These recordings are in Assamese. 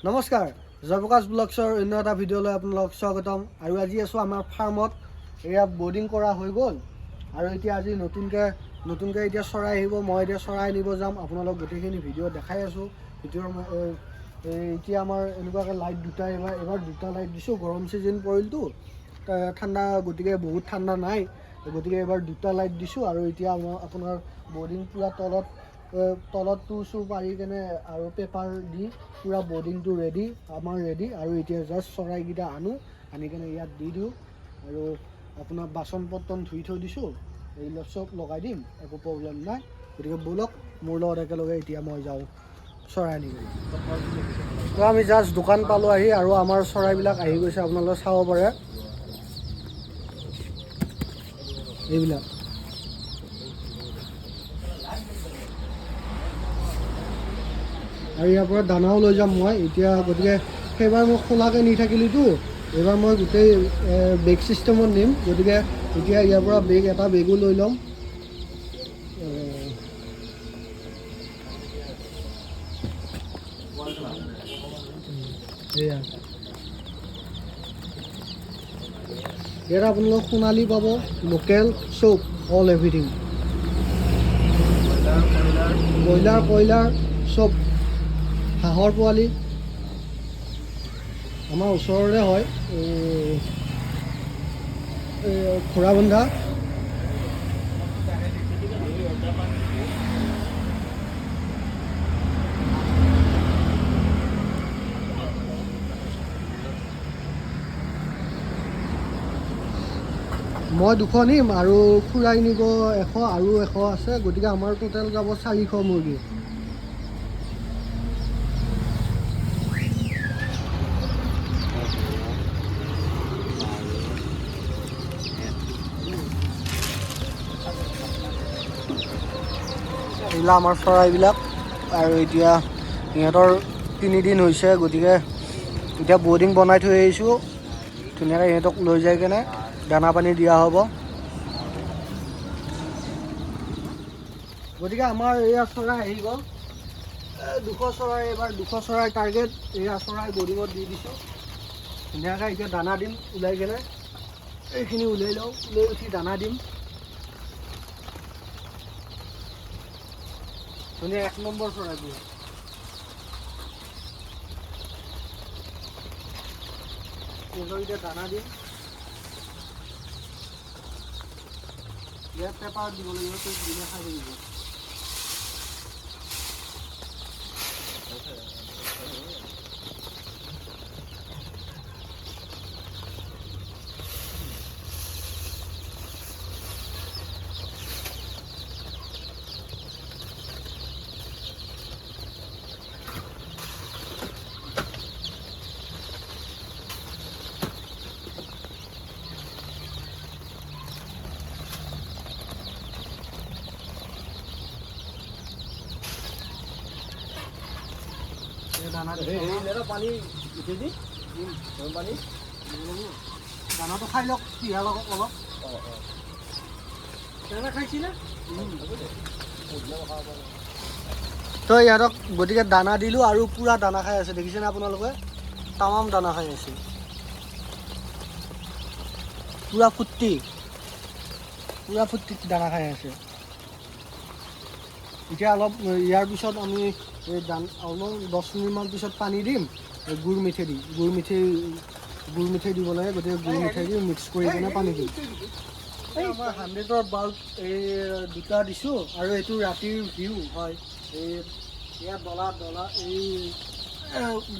নমস্কাৰ, জয়প্ৰকাশ ব্লগছৰ অন্য এটা ভিডিঅ'লৈ আপোনালোকক স্বাগতম। আৰু আজি আছোঁ আমাৰ ফাৰ্মত। এয়া বৰ্ডিং কৰা হৈ গ'ল আৰু এতিয়া আজি নতুনকৈ এতিয়া চৰাই আহিব। মই এতিয়া চৰাই নিব যাম। আপোনালোক গোটেইখিনি ভিডিঅ' দেখাই আছোঁ। ভিডিঅ'ৰ এতিয়া আমাৰ এনেকুৱাকৈ লাইট দুটা এবাৰ দুটা লাইট দিছোঁ। গৰম ছিজন পৰিলতো, ঠাণ্ডা, গতিকে বহুত ঠাণ্ডা নাই, গতিকে এবাৰ দুটা লাইট দিছোঁ। আৰু এতিয়া আপোনাৰ বৰ্ডিং পূৰা তলত চুৰ পাৰি কেনে আৰু পেপাৰ দি পূৰা বৰ্ডিংটো ৰেডি, আমাৰ ৰেডি। আৰু এতিয়া জাষ্ট চৰাইকেইটা আনি কেনে ইয়াত দি দিওঁ আৰু আপোনাৰ বাচন বৰ্তন ধুই থৈ দিছোঁ। এইবিলাক চব লগাই দিম, একো প্ৰব্লেম নাই। গতিকে ব'লক মোৰ লগত একেলগে এতিয়া মই যাওঁ চৰাই আনিবলৈ। তো আমি জাষ্ট দোকান পালোঁ আহি, আৰু আমাৰ চৰাইবিলাক আহি গৈছে, আপোনালোকে চাব পাৰে এইবিলাক। আৰু ইয়াৰ পৰা দানাও লৈ যাম মই এতিয়া। গতিকে সেইবাৰ মই খোলাকৈ নি থাকিলোঁতো, এইবাৰ মই গোটেই বেগ ছিষ্টেমত নিম। গতিকে এতিয়া ইয়াৰ পৰা এটা বেগো লৈ ল'ম। এয়া ইয়াত আপোনালোক সোণালী পাব, লোকেল চব, অল এভৰিথিং, ব্ৰইলাৰ কয়লাৰ চব। হাঁহৰ পোৱালি আমাৰ ওচৰৰে হয়, ঘোঁৰাবন্ধা। মই 200 নিম আৰু খুৰাই নিব 100, আৰু 100 আছে। গতিকে আমাৰ টোটেল যাব 400 মুৰ্গী। এইবিলাক আমাৰ চৰাইবিলাক। আৰু এতিয়া সিহঁতৰ 3 দিন হৈছে, গতিকে এতিয়া বৰ্ডিং বনাই থৈ আহিছোঁ। ধুনীয়াকৈ সিহঁতক লৈ যাই কেনে দানা পানী দিয়া হ'ব। গতিকে আমাৰ এয়া চৰাই আহি গ'ল, 200 চৰাই। এইবাৰ 200 চৰাই টাৰ্গেট। এয়া চৰাই বৰ্ডিঙত দি দিছোঁ ধুনীয়াকৈ। এতিয়া দানা দিম ওলাই কেনে, এইখিনি উলিয়াই লওঁ, লৈ উঠি দানা দিম। ধুনীয়া 1 নম্বৰ চৰাইবোৰ। এতিয়া দানা দিম, ইয়াত পেপাৰ দিব লাগিব, চব দিলে খাই থাকিব। দানাটো খাই লওক পিহাৰ লগত অলপ। খাইছিলে তো ইহঁতক। গতিকে দানা দিলোঁ আৰু পূৰা দানা খাই আছে, দেখিছেনে আপোনালোকে? তামাম দানা খাই আছে, পূৰা ফুৰ্তি দানা খাই আছে। এতিয়া অলপ ইয়াৰ পিছত আমি অলপ 10 মিনিটমান পিছত পানী দিম, গুড় মিঠৈ দিব লাগে। গতিকে গুড় মিঠৈ দি মিক্স কৰি কিনে পানী দিম। আমাৰ 100ৰ বাল্ব এই দুটা দিছোঁ, আৰু এইটো ৰাতিৰ ভিউ হয়। ইয়াত ডলা এই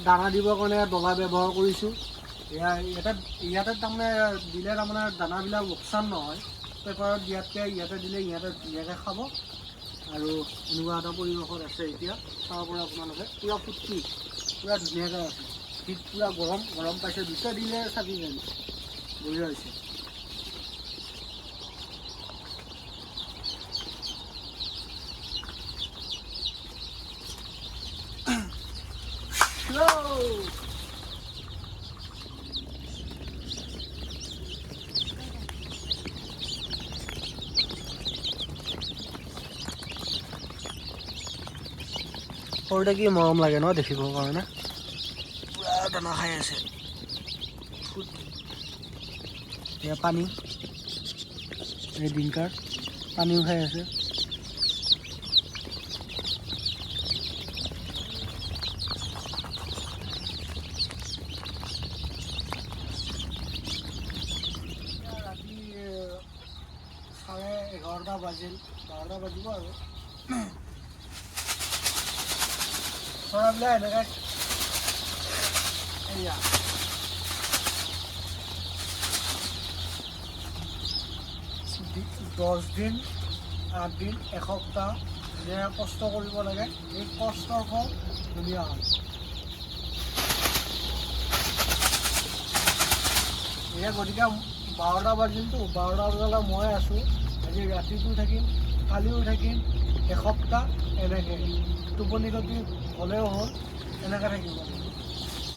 দানা দিবৰ কাৰণে ডলা ব্যৱহাৰ কৰিছোঁ। ইয়াতে তাৰমানে দিলে তাৰমানে দানাবিলাক লোকচান নহয়। পেপাৰত দিয়াতকৈ ইয়াতে দিলে ইহঁতে ধুনীয়াকৈ খাব। আৰু এনেকুৱা এটা পৰিৱেশত আছে এতিয়া। চাব পৰা আপোনালোকে পূৰা ফুৰ্তি, পূৰা ধুনীয়াকৈ আছে। শীত পূৰা গৰম পাইছে। দুটা দিলে চাবি যায়, বঢ়িয়া হৈছে। সৰুতে কি মৰম লাগে ন দেখিবৰ কাৰণে। দানা খাই আছে এয়া পানী এই ডিংকাৰ পানীও খাই আছে ৰাতি 11:30 বাজিল 12টা বাজিব আৰু চৰাইবিলাক এনেকৈ এয়া 10 দিন 8 দিন এসপ্তাহ ধুনীয়া কষ্ট কৰিব লাগে এই কষ্টৰ ফল ধুনীয়া হয় এয়া গতিকে 12টা বাজিলতো 12টা বজালৈ মই আছোঁ আজি ৰাতিটো থাকিম কালিও থাকিম এসপ্তাহ এনেকৈ টোপনি ক্ষতি হ'লেও হ'ল এনেকৈ থাকিব